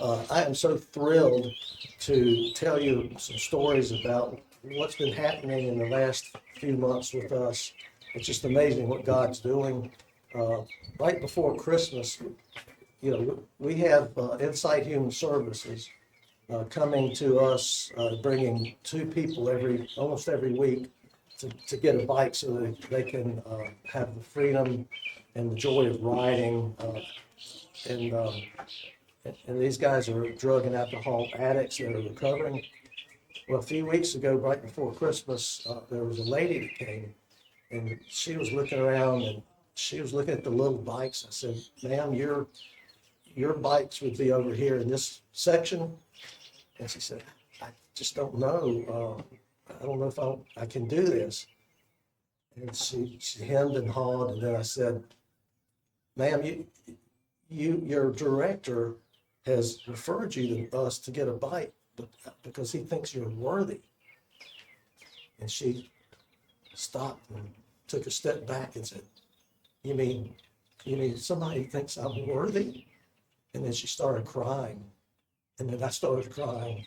I am so thrilled to tell you some stories about what's been happening in the last few months with us. It's just amazing what God's doing. Uh, right before Christmas, we have Insight Human Services coming to us, bringing two people almost every week to get a bike so that they can have the freedom and the joy of riding. And and these guys are drug and alcohol addicts that are recovering. Well, a few weeks ago, right before Christmas, there was a lady that came, and she was looking around and she was looking at the little bikes. I said, "Ma'am, your bikes would be over here in this section." And she said, "I just don't know. I don't know if I can do this." And she hemmed and hawed, and then I said, "Ma'am, your director has referred you to us to get a bite because he thinks you're worthy." And she stopped and took a step back and said, "You mean, you mean somebody thinks I'm worthy?" And then she started crying. And then I started crying.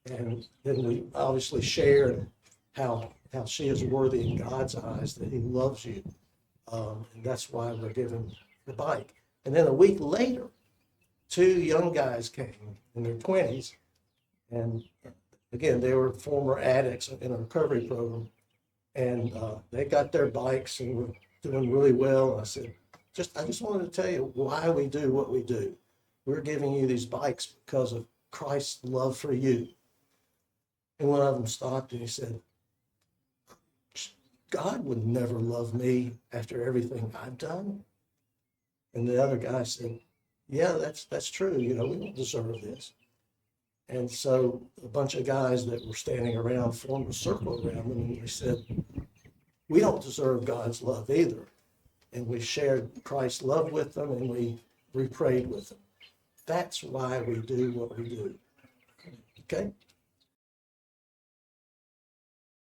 And then we obviously shared how she is worthy in God's eyes, that he loves you. And that's why we're giving the bike. And then a week later, two young guys came in their 20s. And again, they were former addicts in a recovery program. And they got their bikes and were doing really well. And I said, I just wanted to tell you why we do what we do. We're giving you these bikes because of Christ's love for you. And one of them stopped and he said, "God would never love me after everything I've done." And the other guy said, "Yeah, that's true. We don't deserve this." And so a bunch of guys that were standing around formed a circle around them, and we said, "We don't deserve God's love either." And we shared Christ's love with them, and we prayed with them. That's why we do what we do. Okay?